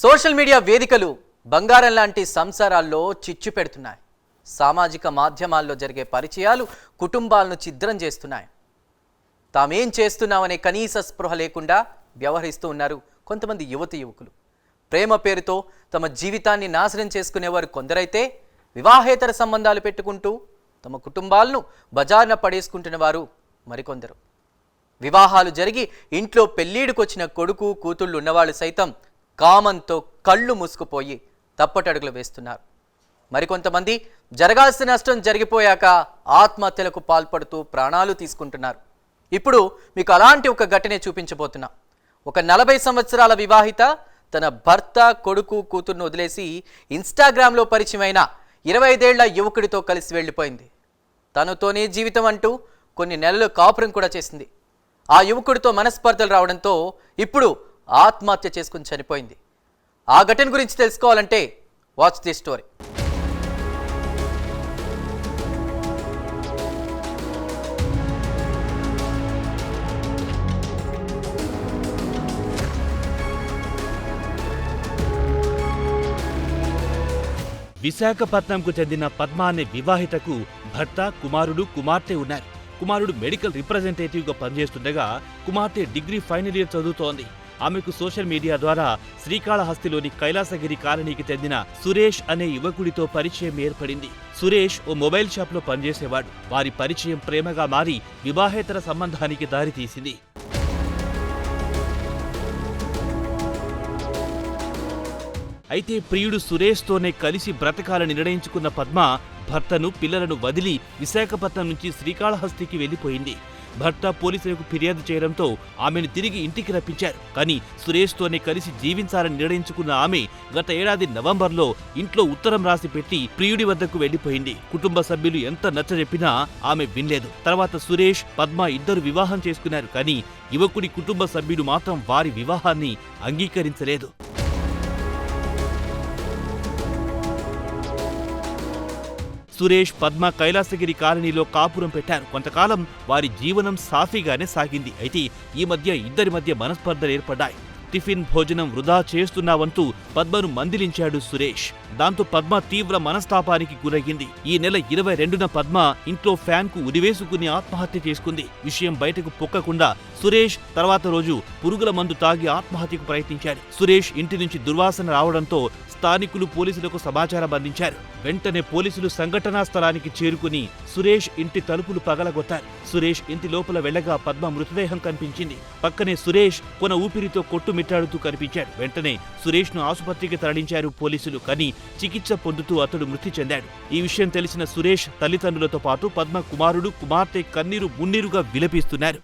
Social media వేదికలు బంగారం లాంటి సంసారాల్లో చిచ్చు పెడుతున్నాయి. సామాజిక మాధ్యమాల్లో జరిగే పరిచయాలు కుటుంబాలను ఛిద్రం చేస్తున్నాయి. తామేం చేస్తున్నామనే కనీస స్పృహ లేకుండా వ్యవహరిస్తూ ఉన్నారు కొంతమంది యువకులు. ప్రేమ పేరుతో తమ జీవితాన్ని నాశనం చేసుకునేవారు కొందరైతే, వివాహేతర సంబంధాలు పెట్టుకుంటూ తమ కుటుంబాలను బజార్న పడేసుకుంటున్న వారు మరికొందరు. వివాహాలు జరిగి ఇంట్లో పెళ్ళీడుకొచ్చిన కొడుకు కూతుళ్ళు ఉన్నవాళ్ళు సైతం కామంతో కళ్ళు మూసుకుపోయి తప్పటడుగులు వేస్తున్నారు. మరికొంతమంది జరగాల్సిన నష్టం జరిగిపోయాక ఆత్మహత్యలకు పాల్పడుతూ ప్రాణాలు తీసుకుంటున్నారు. ఇప్పుడు మీకు అలాంటి ఒక ఘటనే చూపించబోతున్నా. ఒక 40 సంవత్సరాల వివాహిత తన భర్త, కొడుకు, కూతుర్ను వదిలేసి ఇన్స్టాగ్రామ్లో పరిచయమైన 25 ఏళ్ల యువకుడితో కలిసి వెళ్ళిపోయింది. తనతోనే జీవితం అంటూ కొన్ని నెలలు కాపురం కూడా చేసింది. ఆ యువకుడితో మనస్పర్ధలు రావడంతో ఇప్పుడు ఆత్మహత్య చేసుకుని చనిపోయింది. ఆ ఘటన గురించి తెలుసుకోవాలంటే వాచ్ ది స్టోరీ. విశాఖపట్నంకు చెందిన పద్మ అనే వివాహితకు భర్త, కుమారుడు, కుమార్తె ఉన్నారు. కుమారుడు మెడికల్ రిప్రజెంటేటివ్గా పనిచేస్తుండగా కుమార్తె డిగ్రీ ఫైనల్ ఇయర్ చదువుతోంది. ఆమెకు సోషల్ మీడియా ద్వారా శ్రీకాళహస్తిలోని కైలాసగిరి కాలనీకి చెందిన సురేష్ అనే యువకుడితో పరిచయం ఏర్పడింది. సురేష్ ఓ మొబైల్ షాప్లో పనిచేసేవాడు. వారి పరిచయం ప్రేమగా మారి వివాహేతర సంబంధానికి దారితీసింది. అయితే ప్రియుడు సురేష్తోనే కలిసి బ్రతకాలని నిర్ణయించుకున్న పద్మ భర్తను, పిల్లలను వదిలి విశాఖపట్నం నుంచి శ్రీకాళహస్తికి వెళ్లిపోయింది. భర్త పోలీసులకు ఫిర్యాదు చేయడంతో ఆమెను తిరిగి ఇంటికి రప్పించారు. కానీ సురేష్తోనే కలిసి జీవించాలని నిర్ణయించుకున్న ఆమె గత ఏడాది నవంబర్లో ఇంట్లో ఉత్తరం రాసి పెట్టి ప్రియుడి వద్దకు వెళ్లిపోయింది. కుటుంబ సభ్యులు ఎంత నచ్చజెప్పినా ఆమె వినలేదు. తర్వాత సురేష్, పద్మ ఇద్దరు వివాహం చేసుకున్నారు. కానీ యువకుడి కుటుంబ సభ్యులు మాత్రం వారి వివాహాన్ని అంగీకరించలేదు. సురేష్, పద్మ కైలాసగిరి కాలనీలో కాపురం పెట్టారు. కొంతకాలం వారి జీవనం సాఫీగానే సాగింది. అయితే ఈ మధ్య ఇద్దరి మధ్య మనస్పర్ధలు ఏర్పడ్డాయి. టిఫిన్ భోజనం వృధా చేస్తున్నావంటూ పద్మను మందిలించాడు సురేష్. దాంతో పద్మ తీవ్ర మనస్తాపానికి గురయ్యింది. ఈ నెల 22న పద్మ ఇంట్లో ఫ్యాన్ కు ఉరివేసుకుని ఆత్మహత్య చేసుకుంది. విషయం బయటకు పొక్కకుండా సురేష్ తర్వాత రోజు పురుగుల మందు తాగి ఆత్మహత్యకు ప్రయత్నించాడు. సురేష్ ఇంటి నుంచి దుర్వాసన రావడంతో స్థానికులు పోలీసులకు సమాచారం అందించారు. వెంటనే పోలీసులు సంఘటనా స్థలానికి చేరుకుని సురేష్ ఇంటి తలుపులు పగలగొట్టారు. సురేష్ ఇంటి లోపల వెళ్లగా పద్మ మృతదేహం కనిపించింది. పక్కనే సురేష్ కొన ఊపిరితో కొట్టుమిట్టాడుతూ కనిపించాడు. వెంటనే సురేష్ ను ఆసుపత్రికి తరలించారు పోలీసులు. కానీ చికిత్స పొందుతూ అతడు మృతి చెందాడు. ఈ విషయం తెలిసిన సురేష్ తల్లిదండ్రులతో పాటు పద్మ కుమారుడు, కుమార్తె కన్నీరు మున్నీరుగా విలపిస్తున్నారు.